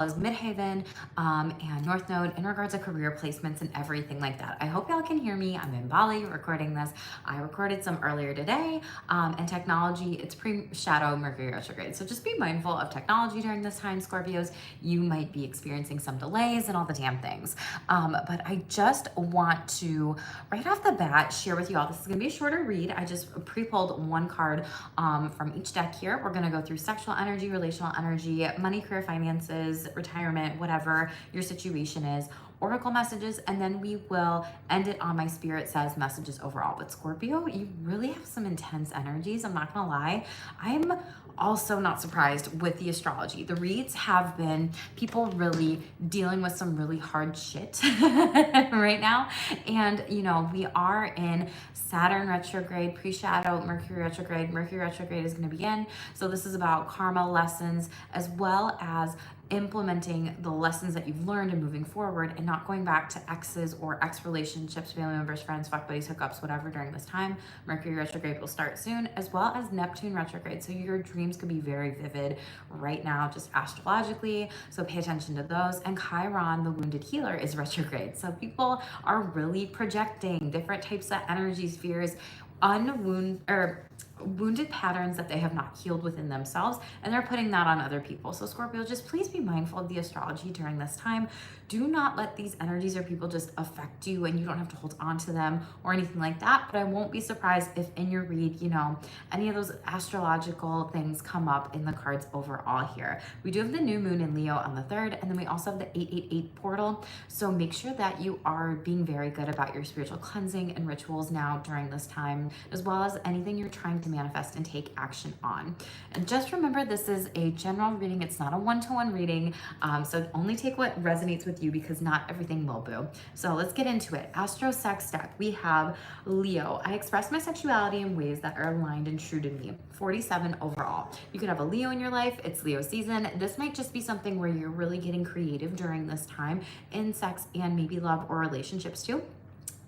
as Midhaven and North Node in regards to career placements and everything like that. I hope y'all can hear me. I'm in Bali recording this. I recorded some earlier today, and technology, it's pre-shadow Mercury retrograde. So just be mindful of technology during this time, Scorpios. You might be experiencing some delays and all the damn things. But I just want to, right off the bat, share with you all. This is going to be a shorter read. I just pre-pulled one card from each deck here. We're going to go through sexual energy, relational energy, money, career, finances, retirement, whatever your situation is, oracle messages, and then we will end it on my spirit says messages overall. But Scorpio, you really have some intense energies. I'm not going to lie. I'm also not surprised with the astrology. The reads have been people really dealing with some really hard shit right now. And, you know, we are in Saturn retrograde, pre-shadow, Mercury retrograde. Mercury retrograde is going to begin. So this is about karma lessons as well as implementing the lessons that you've learned and moving forward and not going back to exes or ex relationships, family members, friends, fuck buddies, hookups, whatever during this time. Mercury retrograde will start soon, as well as Neptune retrograde. So your dreams could be very vivid right now, just astrologically. So pay attention to those. And Chiron, the wounded healer, is retrograde. So people are really projecting different types of energy spheres, wounded patterns that they have not healed within themselves, and they're putting that on other people. So Scorpio, just please be mindful of the astrology during this time. Do not let these energies or people just affect you, and you don't have to hold on to them or anything like that. But I won't be surprised if in your read, you know, any of those astrological things come up in the cards overall here. We do have the new moon in Leo on the 3rd, and then we also have the 888 portal. So make sure that you are being very good about your spiritual cleansing and rituals now during this time, as well as anything you're trying to manifest and take action on. And just remember, this is a general reading. It's not a one-to-one reading. So only take what resonates with you, because not everything will, boo. So let's get into it. Astro Sex deck. We have Leo. I express my sexuality in ways that are aligned and true to me. 47 overall. You could have a Leo in your life. It's Leo season. This might just be something where you're really getting creative during this time in sex and maybe love or relationships too.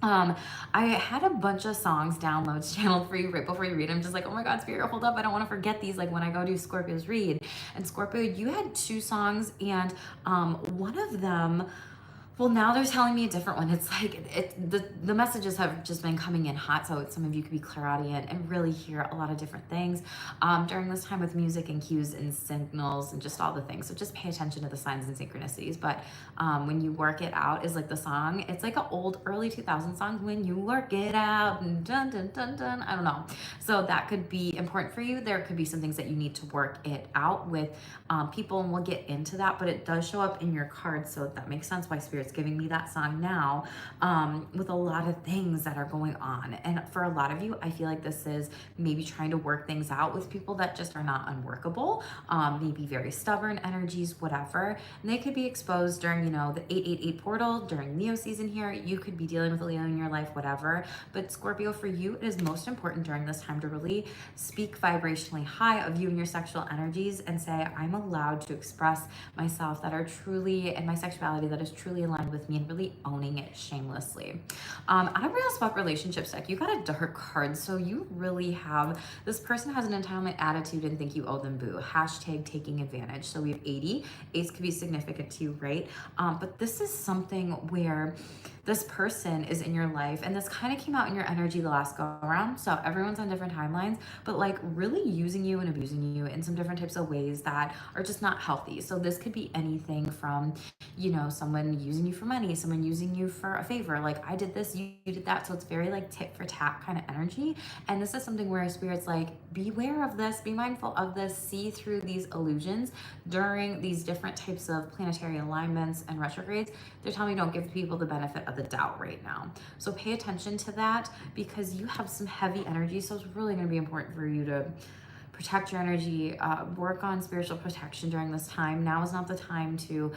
I had a bunch of songs downloads channeled for you right before you read. I'm just like, oh my God, Spirit, hold up. I don't want to forget these, like when I go do Scorpio's read. And Scorpio, you had 2 songs, and one of them, well, now they're telling me a different one. It's like the messages have just been coming in hot, so some of you could be clairaudient and really hear a lot of different things during this time with music and cues and signals and just all the things. So just pay attention to the signs and synchronicities. But when you work it out is like the song. It's like an old early 2000 song, when you work it out, and dun dun dun dun. I don't know. So that could be important for you. There could be some things that you need to work it out with people, and we'll get into that. But it does show up in your cards, so that makes sense why Spirit's giving me that song now, with a lot of things that are going on. And for a lot of you, I feel like this is maybe trying to work things out with people that just are not unworkable, maybe very stubborn energies, whatever. And they could be exposed during, you know, the 888 portal during Leo season here. You could be dealing with a Leo in your life, whatever. But Scorpio, for you, it is most important during this time to really speak vibrationally high of you and your sexual energies and say, I'm allowed to express myself that are truly, and my sexuality that is truly aligned with me, and really owning it shamelessly. Out of Real Spot relationships deck, you got a dark card. So you really have, this person has an entitlement attitude and think you owe them, boo. Hashtag taking advantage. So we have 80. Ace could be significant to you, right? But this is something where this person is in your life, and this kind of came out in your energy the last go around. So everyone's on different timelines, but like really using you and abusing you in some different types of ways that are just not healthy. So this could be anything from, you know, someone using you for money, someone using you for a favor. Like, I did this, you did that. So it's very like tit for tat kind of energy. And this is something where Spirit's like, beware of this, be mindful of this, see through these illusions during these different types of planetary alignments and retrogrades. They're telling me don't give people the benefit of the doubt right now. So pay attention to that, because you have some heavy energy. So it's really going to be important for you to protect your energy, work on spiritual protection during this time. Now is not the time to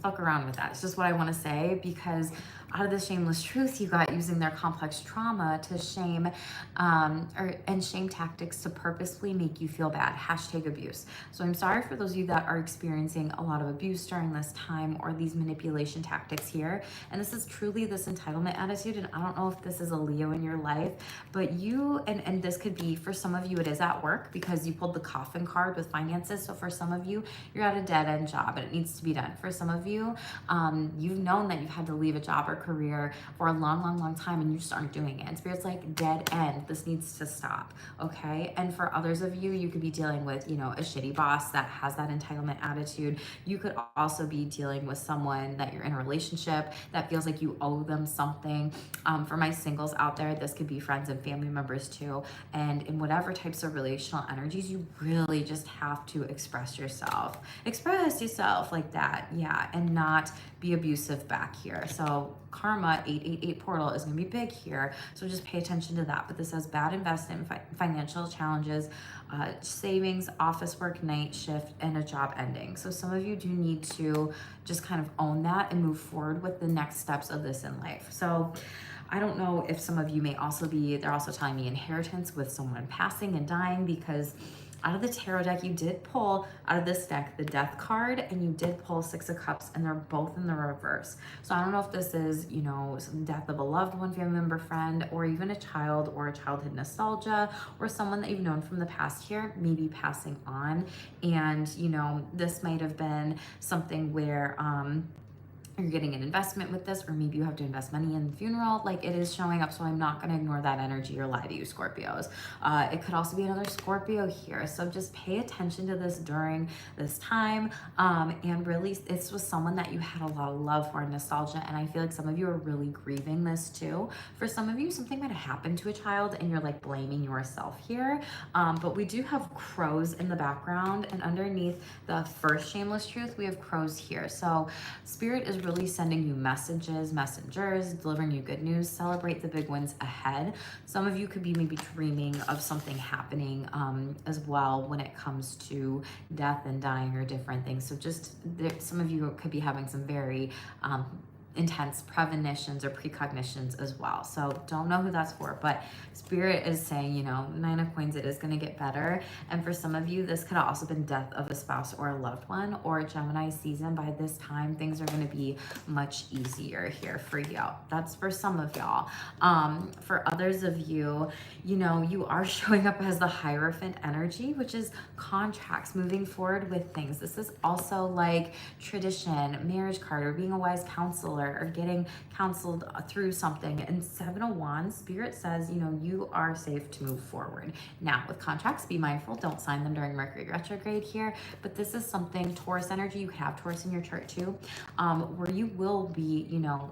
fuck around with that. It's just what I want to say, because Out of the shameless truth, you got using their complex trauma to shame, and shame tactics to purposefully make you feel bad. Hashtag abuse. So I'm sorry for those of you that are experiencing a lot of abuse during this time or these manipulation tactics here. And this is truly this entitlement attitude. And I don't know if this is a Leo in your life, but and this could be, for some of you, it is at work because you pulled the coffin card with finances. So for some of you, you're at a dead end job and it needs to be done. For some of you, you've known that you've had to leave a job or career for a long time and you just aren't doing it. And Spirit's like, dead end. This needs to stop. Okay. And for others of you, you could be dealing with, a shitty boss that has that entitlement attitude. You could also be dealing with someone that you're in a relationship that feels like you owe them something. For my singles out there, this could be friends and family members too. And in whatever types of relational energies, you really just have to express yourself like that. Yeah. And not be abusive back here. So karma 888 portal is going to be big here. So just pay attention to that. But this has bad investment, financial challenges, savings, office work, night shift, and a job ending. So some of you do need to just kind of own that and move forward with the next steps of this in life. So I don't know if some of you may also be, they're also telling me inheritance with someone passing and dying, because out of the tarot deck, you did pull out of this deck the Death card, and you did pull Six of Cups, and they're both in the reverse. So I don't know if this is, some death of a loved one, family member, friend, or even a child, or a childhood nostalgia, or someone that you've known from the past here, maybe passing on. And, this might have been something where, you're getting an investment with this, or maybe you have to invest money in the funeral. Like, it is showing up, so I'm not going to ignore that energy or lie to you, Scorpios. It could also be another Scorpio here, so just pay attention to this during this time, and really, this was someone that you had a lot of love for and nostalgia, and I feel like some of you are really grieving this too. For some of you, something might have happened to a child and you're like blaming yourself here, but we do have crows in the background, and underneath the first shameless truth, we have crows here. So Spirit is really sending you messengers, delivering you good news. Celebrate the big wins ahead. Some of you could be maybe dreaming of something happening as well when it comes to death and dying or different things. So some of you could be having some very intense premonitions or precognitions as well. So don't know who that's for, but Spirit is saying, Nine of Coins, it is going to get better. And for some of you, this could have also been death of a spouse or a loved one, or Gemini season. By this time, things are going to be much easier here for you. That's for some of y'all. For others of you, you are showing up as the Hierophant energy, which is contracts, moving forward with things. This is also like tradition, marriage card, or being a wise counselor, or getting counseled through something. And Seven of Wands, Spirit says, you are safe to move forward. Now, with contracts, be mindful, don't sign them during Mercury retrograde here, but this is something, Taurus energy, you could have Taurus in your chart too, where you will be,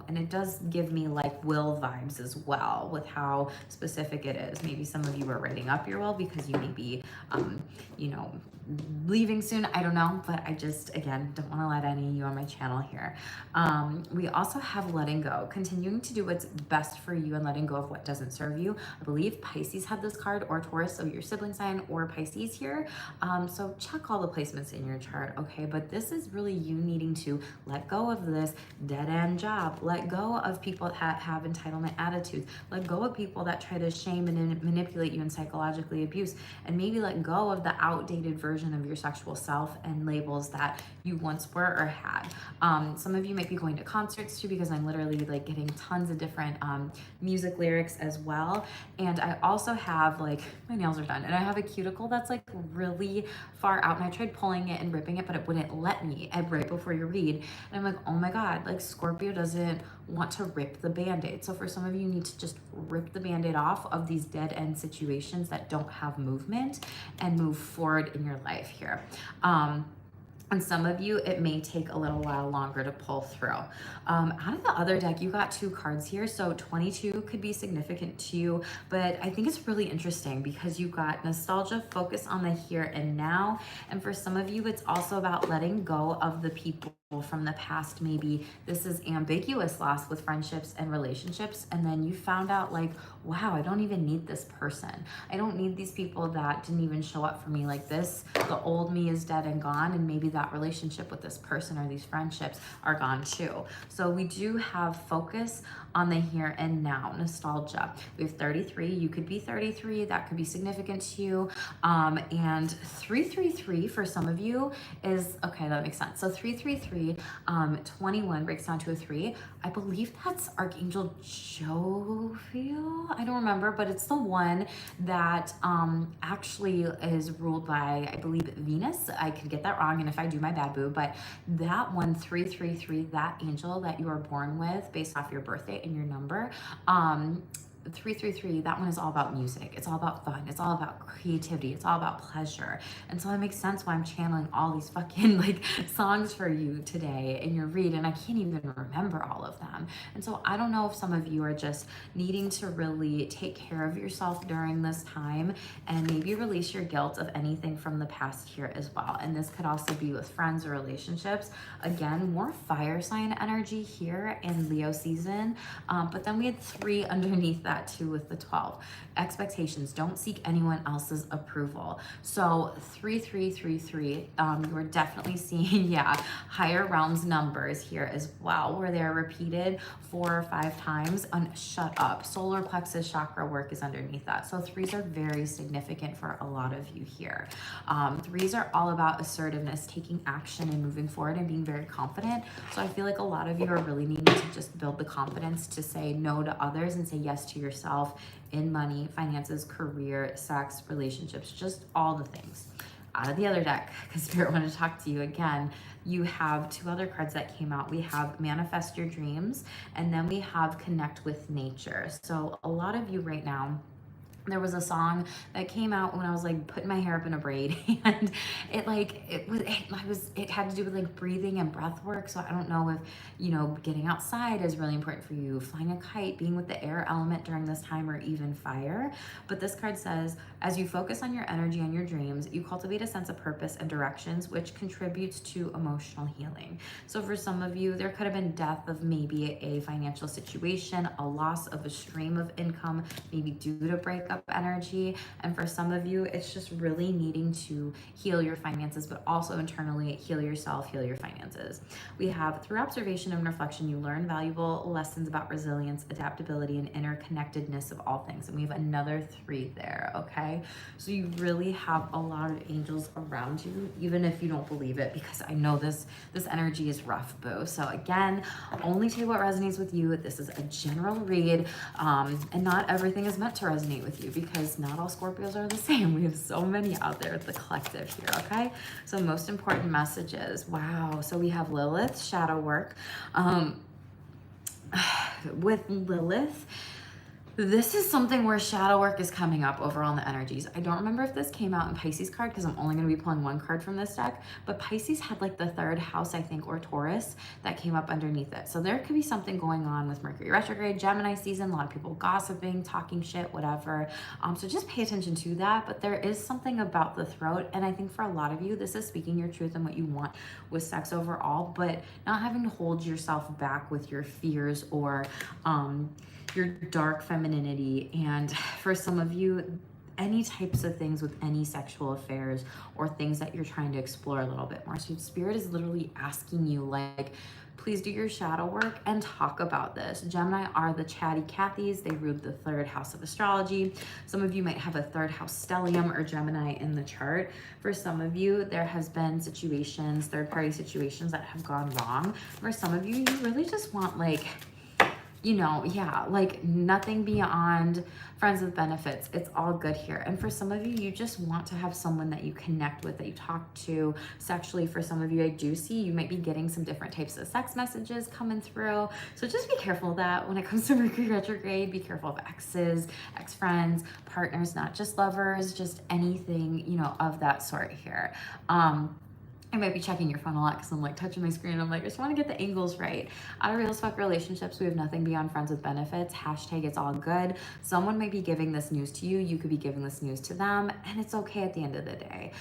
and it does give me like will vibes as well with how specific it is. Maybe some of you are writing up your will because you may be, leaving soon. I don't know, but I just, again, don't want to let any of you on my channel here. We also have letting go, continuing to do what's best for you and letting go of what doesn't serve you. I believe Pisces had this card, or Taurus, so your sibling sign, or Pisces here. So check all the placements in your chart, okay? But this is really you needing to let go of this dead end job, let go of people that have entitlement attitudes, let go of people that try to shame and manipulate you and psychologically abuse, and maybe let go of the outdated version of your sexual self and labels that you once were or had. Some of you might be going to concerts too, because I'm literally like getting tons of different music lyrics as well. And I also have, like, my nails are done, and I have a cuticle that's like really far out, and I tried pulling it and ripping it, but it wouldn't let me right before you read. And I'm like, oh my God, like Scorpio doesn't want to rip the band-aid. So for some of you, you need to just rip the band-aid off of these dead end situations that don't have movement and move forward in your life here. And some of you, it may take a little while longer to pull through. Out of the other deck, you got two cards here. So 22 could be significant to you, but I think it's really interesting because you got nostalgia, focus on the here and now. And for some of you, it's also about letting go of the people from the past. Maybe this is ambiguous loss with friendships and relationships, and then you found out like, wow, I don't even need this person. I don't need these people that didn't even show up for me. Like this, the old me is dead and gone, and maybe that relationship with this person or these friendships are gone too. So we do have focus on the here and now, nostalgia. We have 33. You could be 33. That could be significant to you. And 333 for some of you is, okay, that makes sense. So 333, 21 breaks down to a 3. I believe that's Archangel Jophiel. I don't remember, but it's the one that actually is ruled by, I believe, Venus. I could get that wrong, and if I do, my bad, boo. But that one, 333, that angel that you are born with based off your birthday and your number, 333, that one is all about music. It's all about fun. It's all about creativity. It's all about pleasure. And so it makes sense why I'm channeling all these fucking like songs for you today in your read, and I can't even remember all of them. And so I don't know if some of you are just needing to really take care of yourself during this time and maybe release your guilt of anything from the past here as well. And this could also be with friends or relationships. Again, more fire sign energy here in Leo season. But then we had 3 underneath that too with the 12. Expectations. Don't seek anyone else's approval. So 3333, we're definitely seeing, higher realms numbers here as well, where they're repeated 4 or 5 times. Shut up. Solar plexus chakra work is underneath that. So 3s are very significant for a lot of you here. 3s are all about assertiveness, taking action and moving forward and being very confident. So I feel like a lot of you are really needing to just build the confidence to say no to others and say yes to yourself in money, finances, career, sex, relationships, just all the things. Out of the other deck, because Spirit wanted to talk to you again, you have 2 other cards that came out. We have Manifest Your Dreams, and then we have Connect with Nature. So a lot of you right now, there was a song that came out when I was like putting my hair up in a braid, and it had to do with like breathing and breath work. So I don't know if, getting outside is really important for you, flying a kite, being with the air element during this time, or even fire. But this card says, as you focus on your energy and your dreams, you cultivate a sense of purpose and directions, which contributes to emotional healing. So for some of you, there could have been death of maybe a financial situation, a loss of a stream of income, maybe due to breakup energy. And for some of you, it's just really needing to heal your finances, but also internally heal yourself, heal your finances. We have, through observation and reflection, you learn valuable lessons about resilience, adaptability, and interconnectedness of all things. And we have another 3 there, okay? So you really have a lot of angels around you, even if you don't believe it, because I know this energy is rough, boo. So again, only take what resonates with you. This is a general read, and not everything is meant to resonate with you, because not all Scorpios are the same. We have so many out there at the collective here, okay? So most important messages. Wow. So we have Lilith, shadow work. With Lilith, this is something where shadow work is coming up overall in the energies. I don't remember if this came out in Pisces card, because I'm only going to be pulling 1 card from this deck, but Pisces had like the 3rd house, I think, or Taurus that came up underneath it. So there could be something going on with Mercury retrograde, Gemini season, a lot of people gossiping, talking shit, whatever. So just pay attention to that. But there is something about the throat, and I think for a lot of you, this is speaking your truth and what you want with sex overall, but not having to hold yourself back with your fears or your dark femininity. And for some of you, any types of things with any sexual affairs or things that you're trying to explore a little bit more. So Spirit is literally asking you, like, please do your shadow work and talk about this. Gemini are the chatty Cathys. They rule the 3rd house of astrology. Some of you might have a 3rd house stellium or Gemini in the chart. For some of you, there has been situations, 3rd-party situations that have gone wrong. For some of you, you really just want like nothing beyond friends with benefits. It's all good here. And for some of you, you just want to have someone that you connect with, that you talk to sexually. For some of you, I do see you might be getting some different types of sex messages coming through. So just be careful of that when it comes to Mercury retrograde. Be careful of exes, ex-friends, partners, not just lovers, just anything, of that sort here. I might be checking your phone a lot because I'm like touching my screen. I'm like, I just want to get the angles right. Out of real as fuck relationships, we have nothing beyond friends with benefits. Hashtag it's all good. Someone might be giving this news to you. You could be giving this news to them, and it's okay at the end of the day.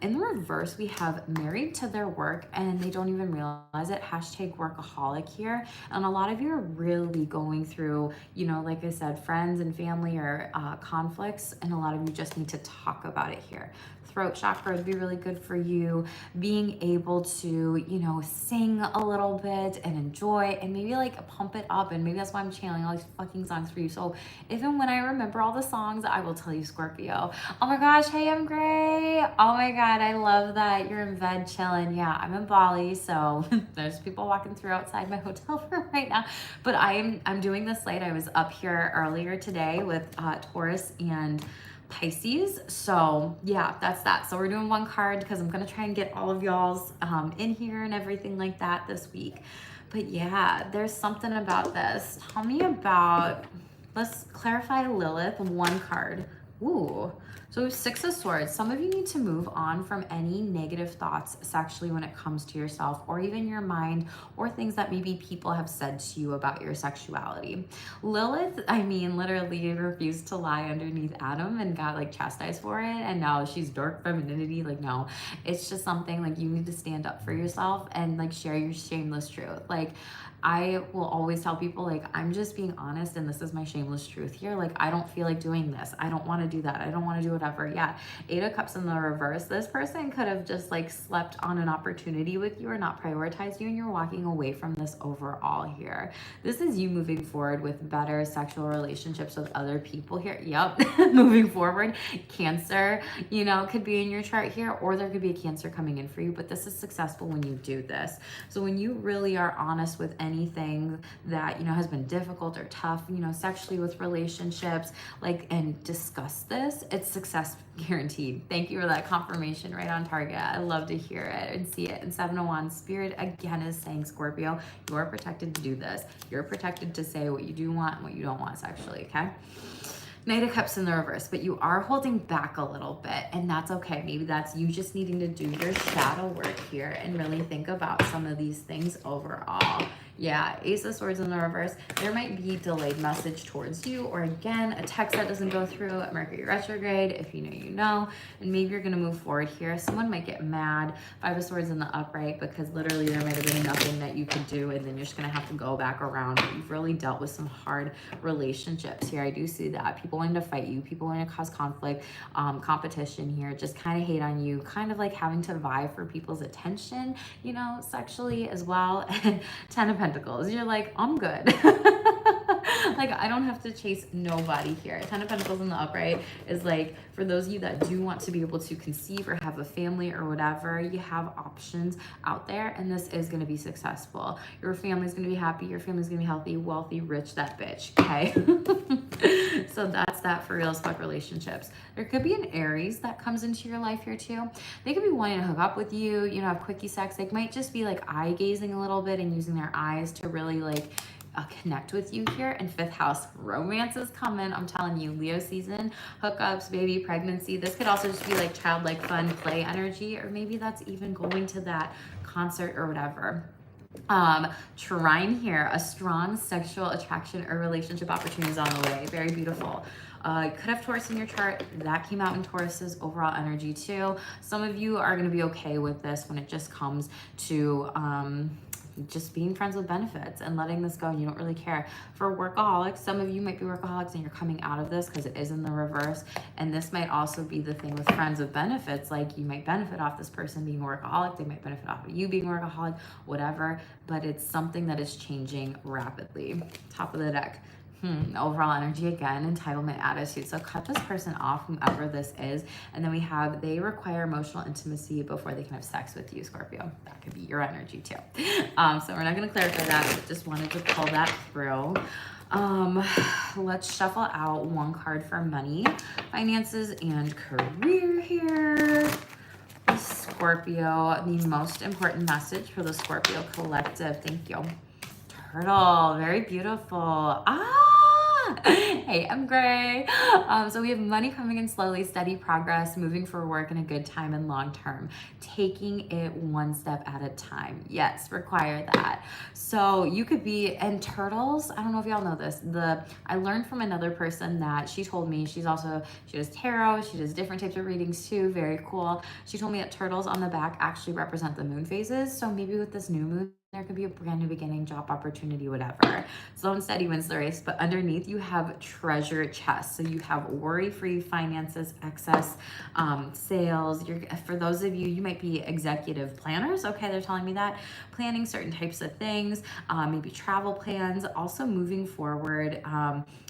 In the reverse, we have married to their work and they don't even realize it. Hashtag workaholic here. And a lot of you are really going through, you know, like I said, friends and family or conflicts, and a lot of you just need to talk about it here. Throat chakra would be really good for you. Being able to, you know, sing a little bit and enjoy and maybe like pump it up. And maybe that's why I'm channeling all these fucking songs for you. So even when I remember all the songs, I will tell you, Scorpio. Oh my gosh, hey, I'm Gray. Oh my God, I love that. You're in bed chilling. Yeah, I'm in Bali. So there's people walking through outside my hotel room right now. But I'm doing this late. I was up here earlier today with Taurus and Pisces. So yeah, that's that. So we're doing one card because I'm gonna try and get all of y'all's in here and everything like that this week. But yeah, there's something about this. Tell me about, let's clarify Lilith, one card. Ooh, so we have Six of Swords. Some of you need to move on from any negative thoughts sexually when it comes to yourself or even your mind or things that maybe people have said to you about your sexuality. Lilith, I mean, literally refused to lie underneath Adam and got like chastised for it. And now she's dark femininity. Like, no, it's just something like you need to stand up for yourself and like share your shameless truth. Like, I will always tell people, like, I'm just being honest and this is my shameless truth here. Like, I don't feel like doing this. I don't want to do that. I don't want to do whatever. Yeah. Eight of Cups in the reverse. This person could have just like slept on an opportunity with you or not prioritized you, and you're walking away from this overall here. This is you moving forward with better sexual relationships with other people here. Yep. Moving forward. Cancer, you know, could be in your chart here, or there could be a Cancer coming in for you, but this is successful when you do this. So when you really are honest with anything that, you know, has been difficult or tough, you know, sexually with relationships, like, and discuss this, it's success guaranteed. Thank you for that confirmation, right on target. I love to hear it and see it. And Seven of Wands, Spirit again is saying, Scorpio, you are protected to do this. You're protected to say what you do want and what you don't want sexually, okay? Knight of Cups in the reverse, but you are holding back a little bit, and that's okay. Maybe that's you just needing to do your shadow work here and really think about some of these things overall. Yeah, Ace of Swords in the reverse. There might be delayed message towards you, or again, a text that doesn't go through, at Mercury retrograde. If you know, you know, and maybe you're gonna move forward here. Someone might get mad. Five of Swords in the upright, because literally there might have been nothing that you could do, and then you're just gonna have to go back around. But you've really dealt with some hard relationships here. I do see that. People wanting to fight you, people wanting to cause conflict, competition here, just kind of hate on you, kind of like having to vie for people's attention, you know, sexually as well. And Ten of Pentacles, you're like, I'm good. Like, I don't have to chase nobody here. Ten of Pentacles in the upright is like, for those of you that do want to be able to conceive or have a family or whatever, you have options out there, and this is going to be successful. Your family's going to be happy. Your family's going to be healthy, wealthy, rich, that bitch, okay? So that's that for real as fuck relationships. There could be an Aries that comes into your life here too. They could be wanting to hook up with you, you know, have quickie sex. They might just be like eye gazing a little bit and using their eyes to really like connect with you here. And fifth house, romance is coming. I'm telling you, Leo season, hookups, baby, pregnancy. This could also just be like childlike fun play energy, or maybe that's even going to that concert or whatever. Trine here, a strong sexual attraction or relationship opportunities on the way. Very beautiful. You could have Taurus in your chart. That came out in Taurus's overall energy too. Some of you are going to be okay with this when it just comes to just being friends with benefits and letting this go, and you don't really care. For workaholics, some of you might be workaholics and you're coming out of this because it is in the reverse. And this might also be the thing with friends with benefits. Like, you might benefit off this person being a workaholic, they might benefit off of you being a workaholic, whatever, but it's something that is changing rapidly. Top of the deck. Overall energy again, entitlement attitude. So cut this person off, whomever this is. And then we have, they require emotional intimacy before they can have sex with you, Scorpio. That could be your energy too. So we're not going to clarify that, but just wanted to pull that through. Let's shuffle out one card for money, finances, and career here. Scorpio, the most important message for the Scorpio collective. Thank you. Turtle, very beautiful. Hey, I'm Gray. So we have money coming in slowly, steady progress, moving for work in a good time and long term, taking it one step at a time. Yes, require that. So you could be, and turtles, I don't know if y'all know this. I learned from another person that she told me she does tarot, she does different types of readings too. Very cool. She told me that turtles on the back actually represent the moon phases. So maybe with this new moon, there could be a brand new beginning, job opportunity, whatever. Slow and steady wins the race, but underneath you have treasure chest. So you have worry-free finances, excess sales. For those of you, you might be executive planners. Okay, they're telling me that. Planning certain types of things, maybe travel plans, also moving forward.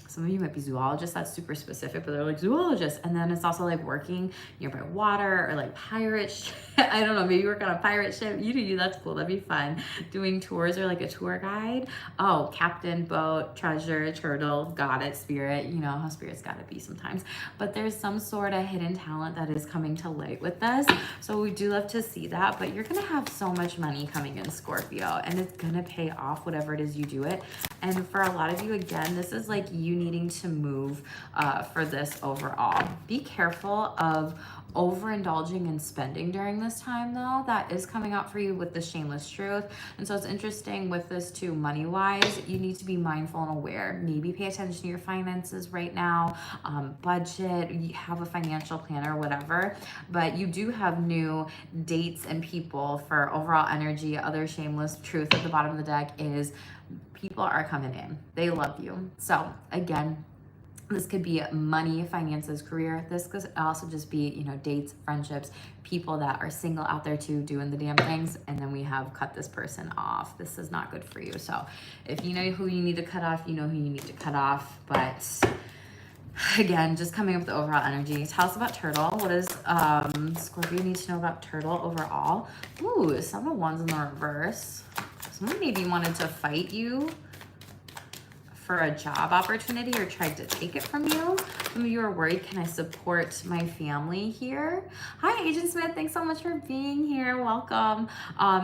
Some of you might be zoologists, that's super specific, but they're like zoologists. And then it's also like working nearby water or like pirate I don't know, maybe work on a pirate ship. You do, that's cool, that'd be fun. Doing tours or like a tour guide. Oh, captain, boat, treasure, turtle, got it, spirit. You know how spirits gotta be sometimes. But there's some sort of hidden talent that is coming to light with this. So we do love to see that, but you're gonna have so much money coming in, Scorpio, and it's gonna pay off whatever it is you do it. And for a lot of you, again, this is like you needing to move for this overall. Be careful of overindulging in spending during this time, though. That is coming out for you with the shameless truth. And so it's interesting with this too, money wise, you need to be mindful and aware. Maybe pay attention to your finances right now, budget, you have a financial plan or whatever, but you do have new dates and people for overall energy. Other shameless truth at the bottom of the deck is people are coming in. They love you. So again, this could be money, finances, career. This could also just be, you know, dates, friendships, people that are single out there too, doing the damn things. And then we have cut this person off. This is not good for you. So if you know who you need to cut off, you know who you need to cut off. But again, just coming up with the overall energy. Tell us about turtle. What does Scorpio need to know about turtle overall? Ooh, 7 of Wands in the reverse. Someone maybe wanted to fight you for a job opportunity or tried to take it from you. Some of you are worried, can I support my family here? Hi, Agent Smith, thanks so much for being here, welcome.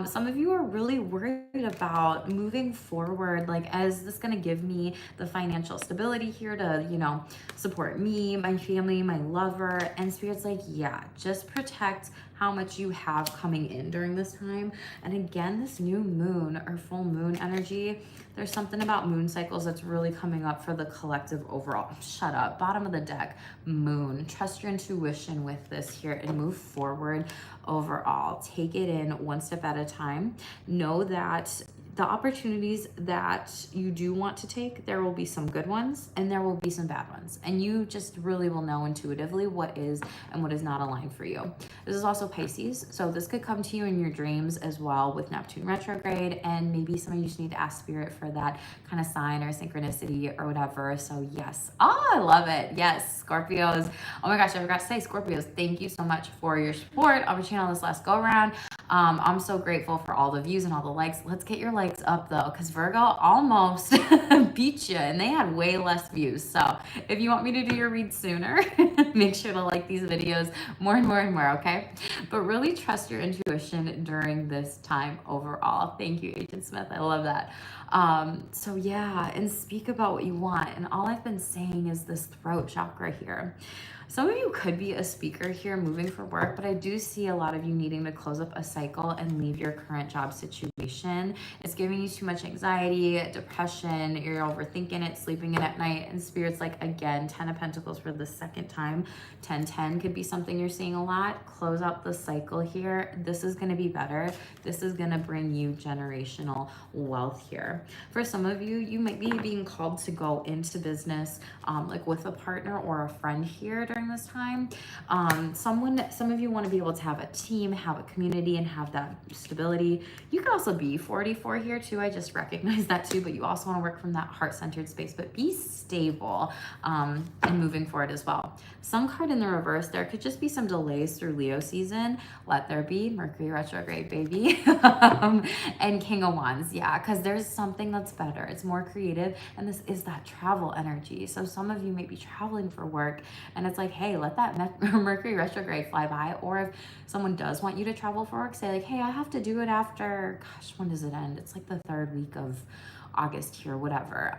Some of you are really worried about moving forward, like, is this gonna give me the financial stability here to, you know, support me, my family, my lover? And Spirit's like, yeah, just protect how much you have coming in during this time. And again, this new moon or full moon energy, there's something about moon cycles that's really coming up for the collective overall. Shut up. Bottom of the deck, moon. Trust your intuition with this here and move forward overall. Take it in one step at a time. Know that the opportunities that you do want to take, there will be some good ones and there will be some bad ones. And you just really will know intuitively what is and what is not aligned for you. This is also Pisces. So this could come to you in your dreams as well with Neptune retrograde. And maybe some of you just need to ask Spirit for that kind of sign or synchronicity or whatever. So yes. Oh, I love it. Yes. Scorpios. Oh my gosh, I forgot to say Scorpios, thank you so much for your support on my channel this last go around. I'm so grateful for all the views and all the likes. Let's get your likes up though, because Virgo almost beat you and they had way less views. So if you want me to do your read sooner, make sure to like these videos more and more and more, okay? But really trust your intuition during this time overall. Thank you, Agent Smith. I love that. So yeah, and speak about what you want. And all I've been saying is this throat chakra here. Some of you could be a speaker here moving for work, but I do see a lot of you needing to close up a cycle and leave your current job situation. It's giving you too much anxiety, depression, you're overthinking it, sleeping in at night, and Spirit's like, again, 10 of Pentacles for the second time. 10-10 could be something you're seeing a lot. Close out the cycle here. This is going to be better. This is going to bring you generational wealth here. For some of you, you might be being called to go into business like with a partner or a friend here during this time. Some of you want to be able to have a team, have a community, and have that stability. You could also be 44 here too. I just recognize that too, but you also want to work from that heart-centered space, but be stable and moving forward as well. Some card in the reverse, there could just be some delays through Leo season. Let there be Mercury retrograde, baby. And King of Wands, yeah, because there's something that's better. It's more creative, and this is that travel energy. So some of you may be traveling for work, and it's like, hey, let that Mercury retrograde fly by. Or if someone does want you to travel for work, say like, hey, I have to do it after, gosh, when does it end? It's like the 3rd week of August here, whatever.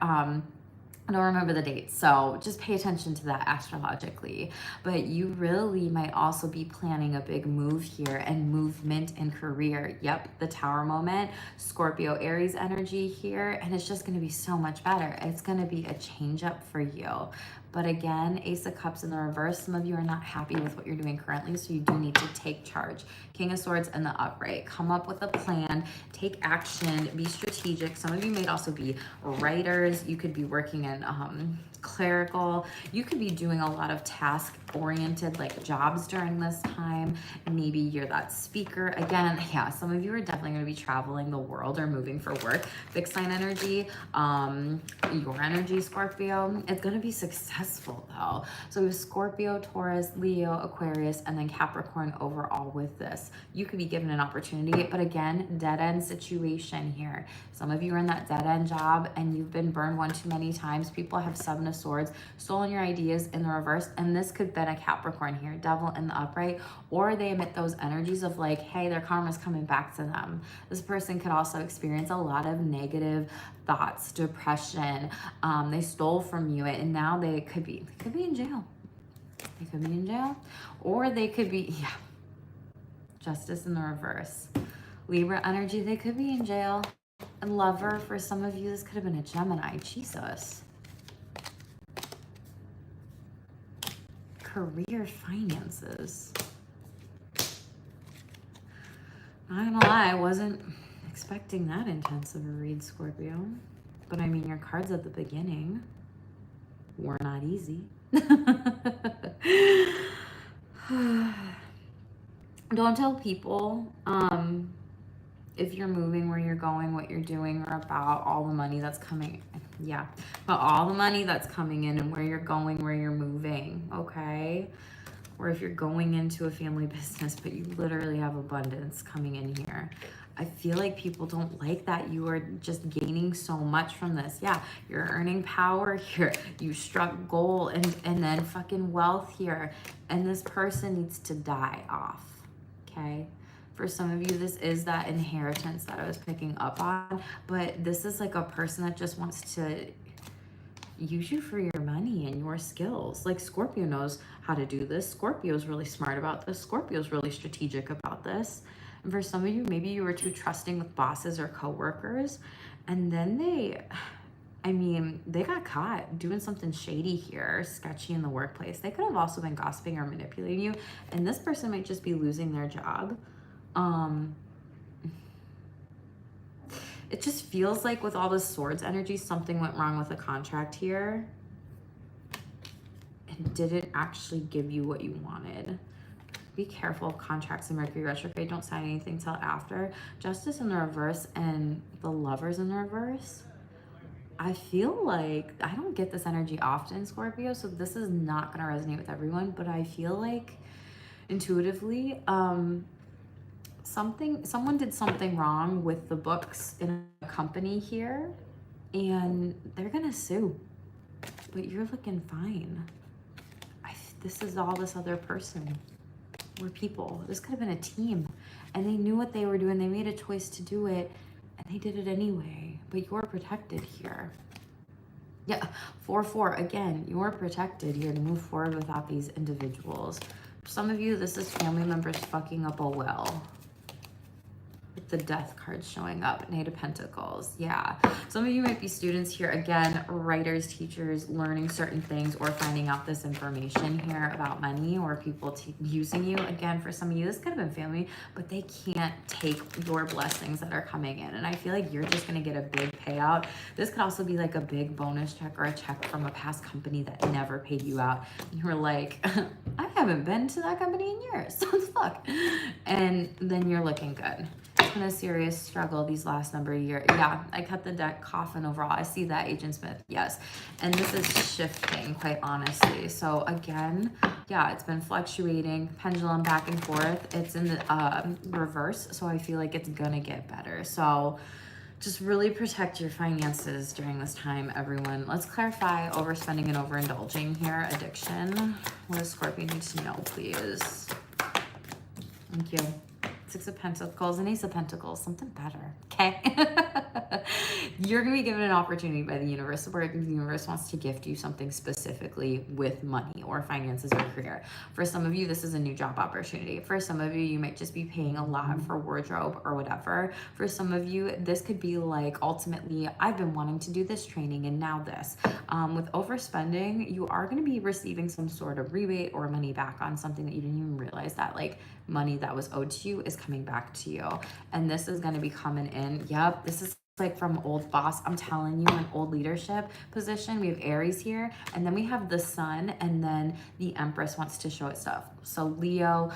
I don't remember the date, so just pay attention to that astrologically. But you really might also be planning a big move here and movement and career. Yep, the Tower moment, Scorpio Aries energy here, and it's just going to be so much better. It's going to be a change up for you. But again, Ace of Cups in the reverse. Some of you are not happy with what you're doing currently, so you do need to take charge. King of Swords in the upright. Come up with a plan, take action, be strategic. Some of you may also be writers. You could be working in clerical. You could be doing a lot of task-oriented like jobs during this time. Maybe you're that speaker. Again, yeah, some of you are definitely going to be traveling the world or moving for work. Big sign energy, your energy, Scorpio. It's going to be successful though. So we have Scorpio, Taurus, Leo, Aquarius, and then Capricorn overall with this. You could be given an opportunity, but again, dead end situation here. Some of you are in that dead end job and you've been burned one too many times. People have Seven of Swords, stolen your ideas in the reverse, and this could have been a Capricorn here, Devil in the upright, or they emit those energies of like, hey, their karma's coming back to them. This person could also experience a lot of negative thoughts, depression. They stole from you, and now they could be in jail. They could be in jail, or they could be, yeah, Justice in the reverse. Libra energy, they could be in jail. And Lover, for some of you, this could have been a Gemini. Jesus. Career, finances. Not gonna lie, I wasn't expecting that intense of a read, Scorpio. But I mean, your cards at the beginning were not easy. Don't tell people if you're moving, where you're going, what you're doing, or about all the money that's coming. Yeah, but all the money that's coming in and where you're going, where you're moving, okay? Or if you're going into a family business, but you literally have abundance coming in here. I feel like people don't like that. You are just gaining so much from this. Yeah, you're earning power here. You struck gold and then fucking wealth here. And this person needs to die off, okay? For some of you, this is that inheritance that I was picking up on. But this is like a person that just wants to use you for your money and your skills. Like Scorpio knows how to do this. Scorpio is really smart about this. Scorpio is really strategic about this. And for some of you, maybe you were too trusting with bosses or coworkers, and then they got caught doing something shady here, sketchy in the workplace. They could have also been gossiping or manipulating you, and this person might just be losing their job. It just feels like with all the swords energy, something went wrong with a contract here and didn't actually give you what you wanted. Be careful of contracts in Mercury retrograde. Don't sign anything till after. Justice in the reverse and the Lovers in the reverse. I feel like I don't get this energy often, Scorpio, so this is not going to resonate with everyone, but I feel like intuitively, someone did something wrong with the books in a company here, and they're gonna sue, but you're looking fine. This is all this other person. We're people. This could have been a team, and they knew what they were doing. They made a choice to do it, and they did it anyway, but you're protected here. Yeah, 4-4, again, you're protected here to move forward without these individuals. For some of you, this is family members fucking up a will. With the Death card showing up, Knight of Pentacles. Yeah, some of you might be students here, again, writers, teachers, learning certain things or finding out this information here about money or people using you. Again, for some of you, this could have been family, but they can't take your blessings that are coming in, and I feel like you're just going to get a big payout. This could also be like a big bonus check or a check from a past company that never paid you out. You were like, I haven't been to that company in years. What the fuck? And then you're looking good. It's been a serious struggle these last number of years. Yeah, I cut the deck coffin overall. I see that, Agent Smith. Yes. And this is shifting, quite honestly. So again, yeah, it's been fluctuating, pendulum back and forth. It's in the reverse, so I feel like it's gonna get better. So just really protect your finances during this time, everyone. Let's clarify overspending and overindulging here. Addiction. What does Scorpio need to know, please? Thank you. Six of Pentacles and Ace of Pentacles, something better, okay? You're going to be given an opportunity by the universe where the universe wants to gift you something specifically with money or finances or career. For some of you, this is a new job opportunity. For some of you, you might just be paying a lot for wardrobe or whatever. For some of you, this could be like, ultimately, I've been wanting to do this training and now this. With overspending, you are going to be receiving some sort of rebate or money back on something that you didn't even realize that like money that was owed to you is coming back to you. And this is going to be coming in. Yep, this is like from old boss. I'm telling you, an old leadership position. We have Aries here, and then we have the Sun, and then the Empress wants to show itself. So Leo,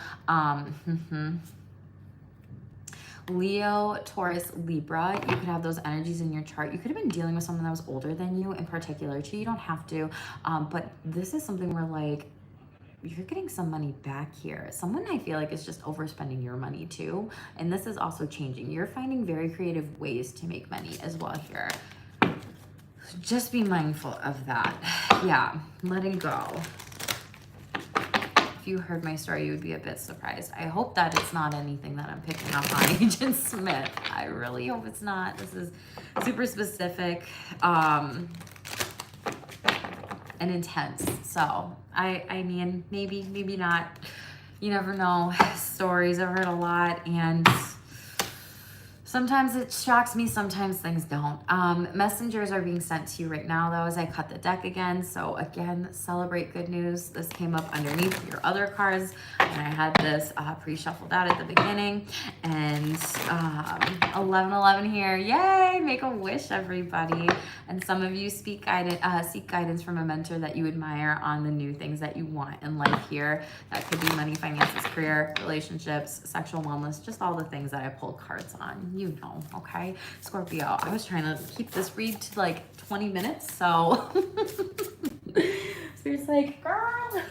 Leo, Taurus, Libra, you could have those energies in your chart. You could have been dealing with someone that was older than you in particular too. You don't have to, but this is something where like, you're getting some money back here. Someone I feel like is just overspending your money too. And this is also changing. You're finding very creative ways to make money as well here. Just be mindful of that. Yeah, letting go. If you heard my story, you would be a bit surprised. I hope that it's not anything that I'm picking up on Agent Smith. I really hope it's not. This is super specific. And intense. So I mean, maybe not. You never know. Stories, I've heard a lot, and sometimes it shocks me, sometimes things don't. Messengers are being sent to you right now, though, as I cut the deck again. So again, celebrate good news. This came up underneath your other cards, and I had this pre-shuffled out at the beginning. And 1111 here. Yay! Make a wish, everybody. And some of you seek guidance from a mentor that you admire on the new things that you want in life here. That could be money, finances, career, relationships, sexual wellness, just all the things that I pulled cards on. You know, okay? Scorpio, I was trying to keep this read to like 20 minutes, so Spirit's like, girl,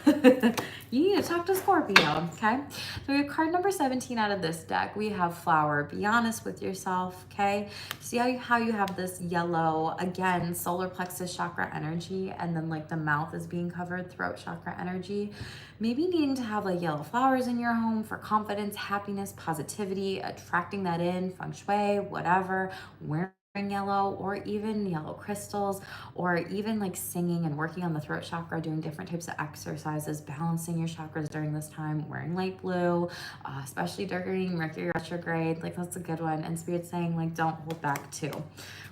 you need to talk to Scorpio, okay? So we have card number 17 out of this deck. We have Flower. Be honest with yourself, okay? See how you have this yellow, again, solar plexus chakra energy, and then like the mouth is being covered, throat chakra energy. Maybe needing to have like yellow flowers in your home for confidence, happiness, positivity, attracting that in, feng shui, whatever, wearing yellow, or even yellow crystals, or even like singing and working on the throat chakra, doing different types of exercises, balancing your chakras during this time, wearing light blue, especially during Mercury retrograde. Like, that's a good one. And Spirit's saying like, don't hold back too.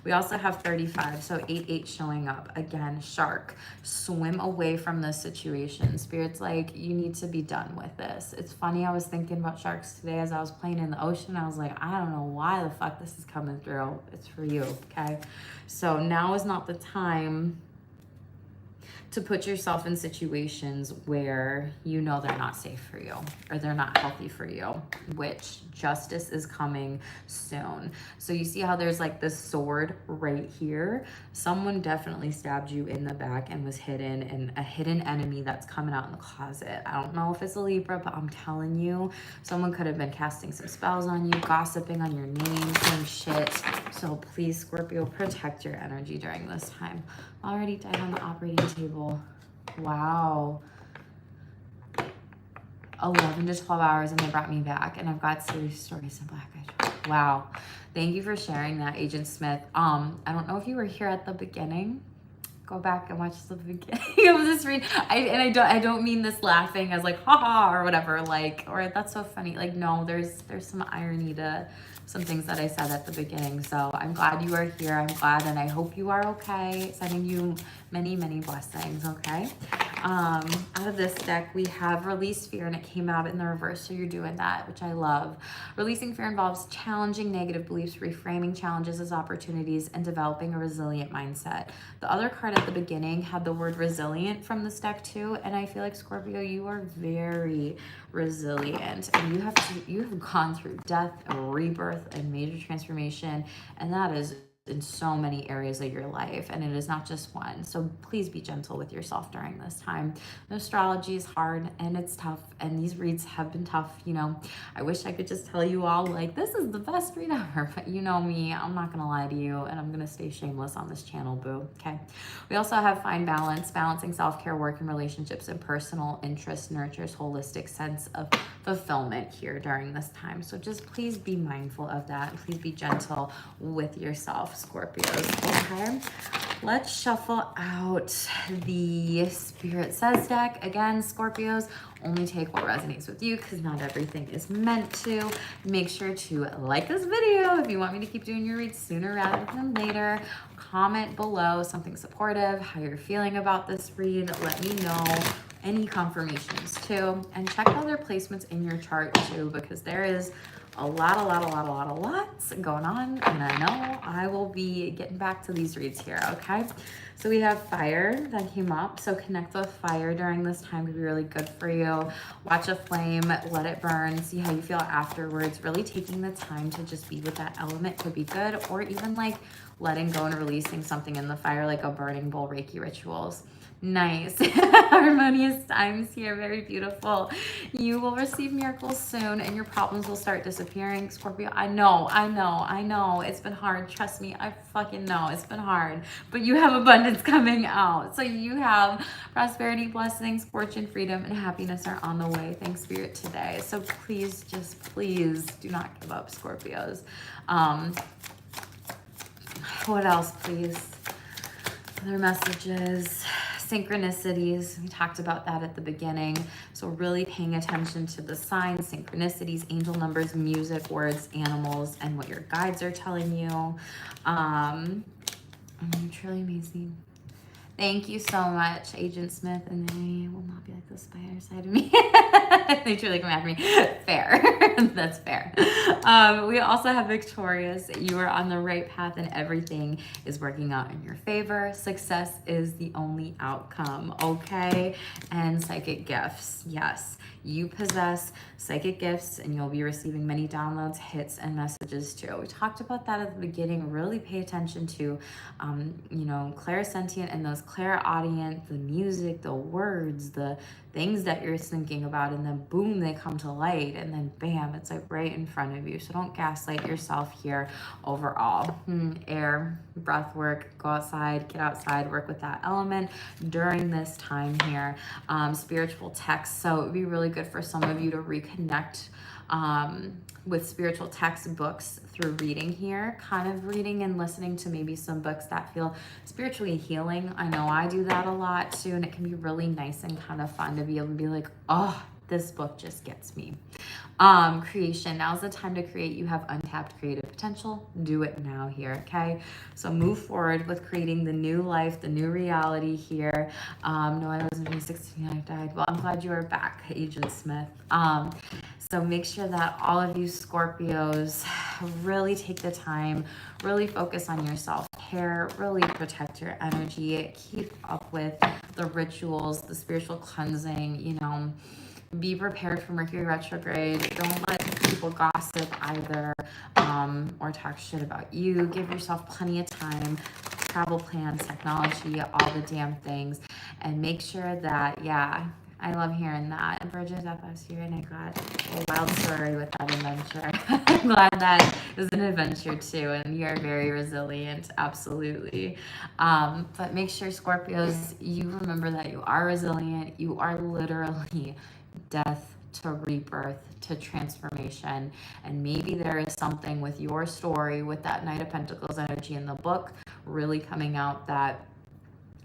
We also have 35, so 88 showing up. Again, shark, swim away from this situation. Spirit's like, you need to be done with this. It's funny, I was thinking about sharks today as I was playing in the ocean. I was like, I don't know why the fuck this is coming through. It's for you, okay? So now is not the time to put yourself in situations where you know they're not safe for you or they're not healthy for you, which justice is coming soon. So you see how there's like this sword right here? Someone definitely stabbed you in the back and was hidden, and a hidden enemy that's coming out in the closet. I don't know if it's a Libra, but I'm telling you, someone could have been casting some spells on you, gossiping on your name, saying shit. So please, Scorpio, protect your energy during this time. Already died on the operating table. Wow. 11 to 12 hours and they brought me back, and I've got serious stories in Black Eyed. Wow. Thank you for sharing that, Agent Smith. I don't know if you were here at the beginning. Go back and watch the beginning of this read. I don't mean this laughing as like haha or whatever, like, or that's so funny. Like, no, there's some irony to some things that I said at the beginning. So I'm glad you are here. I'm glad, and I hope you are okay. Sending you many, many blessings, okay? Out of this deck, we have Release Fear, and it came out in the reverse, so you're doing that, which I love. Releasing fear involves challenging negative beliefs, reframing challenges as opportunities, and developing a resilient mindset. The other card at the beginning had the word resilient from this deck too, and I feel like, Scorpio, you are very resilient, and you have gone through death, rebirth, and major transformation, and that is in so many areas of your life, and it is not just one. So please be gentle with yourself during this time. Astrology is hard and it's tough, and these reads have been tough. You know, I wish I could just tell you all like this is the best read ever, but you know me, I'm not gonna lie to you, and I'm gonna stay shameless on this channel, boo. Okay. We also have Find Balance. Balancing self-care, work, and relationships and personal interest nurtures holistic sense of fulfillment here during this time. So just please be mindful of that, and please be gentle with yourself. Scorpios, okay? Let's shuffle out the Spirit Says deck. Again, Scorpios, only take what resonates with you because not everything is meant to. Make sure to like this video if you want me to keep doing your reads sooner rather than later. Comment below something supportive, how you're feeling about this read. Let me know any confirmations too. And check other placements in your chart too, because there is a lot going on, and I know I will be getting back to these reads here, okay? So we have fire that came up, so connect with fire during this time could be really good for you. Watch a flame, let it burn, see how you feel afterwards. Really taking the time to just be with that element could be good, or even like letting go and releasing something in the fire, like a burning bowl Reiki rituals. Nice. Harmonious times here. Very beautiful. You will receive miracles soon and your problems will start disappearing. Scorpio, I know. It's been hard. Trust me. I fucking know. It's been hard. But you have abundance coming out. So you have prosperity, blessings, fortune, freedom, and happiness are on the way. Thanks, Spirit, today. So please, just please do not give up, Scorpios. What else, please? Other messages. Synchronicities, we talked about that at the beginning. So really paying attention to the signs, synchronicities, angel numbers, music, words, animals, and what your guides are telling you. You're truly amazing. Thank you so much, Agent Smith, and they will not be like this by either side of me. They truly come after me. Fair. That's fair. We also have Victorious. You are on the right path and everything is working out in your favor. Success is the only outcome, okay? And psychic gifts. Yes, you possess psychic gifts and you'll be receiving many downloads, hits, and messages too. We talked about that at the beginning. Really pay attention to, clairsentient and those clairaudient, the music, the words, the things that you're thinking about, and then boom, they come to light, and then bam, it's like right in front of you. So don't gaslight yourself here overall. Air, breath work, go outside, get outside, work with that element during this time here. Spiritual texts, so it would be really good for some of you to reconnect with spiritual textbooks through reading here, kind of reading and listening to maybe some books that feel spiritually healing. I know I do that a lot too, and it can be really nice and kind of fun to be able to be like, oh, this book just gets me. Creation, now's the time to create. You have untapped creative potential. Do it now here, okay? So move forward with creating the new life, the new reality here. No, I wasn't being 16, I died. Well, I'm glad you are back, Agent Smith. So make sure that all of you Scorpios really take the time, really focus on your self-care, really protect your energy, keep up with the rituals, the spiritual cleansing, be prepared for Mercury retrograde. Don't let people gossip either, or talk shit about you. Give yourself plenty of time, travel plans, technology, all the damn things, and make sure that, I love hearing that. Virgin Death last year, and I got a wild story with that adventure. I'm glad that it was an adventure too, and you are very resilient, absolutely. But make sure, Scorpios, you remember that you are resilient. You are literally death to rebirth to transformation, and maybe there is something with your story with that Knight of Pentacles energy in the book really coming out that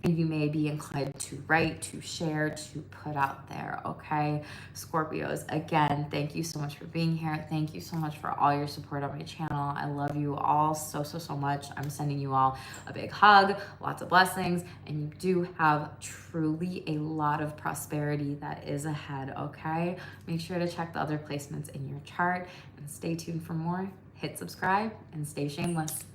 you may be inclined to write, to share, to put out there, okay? Scorpios, again, thank you so much for being here. Thank you so much for all your support on my channel. I love you all so much. I'm sending you all a big hug, lots of blessings, and you do have truly a lot of prosperity that is ahead, okay? Make sure to check the other placements in your chart and stay tuned for more. Hit subscribe and stay shameless.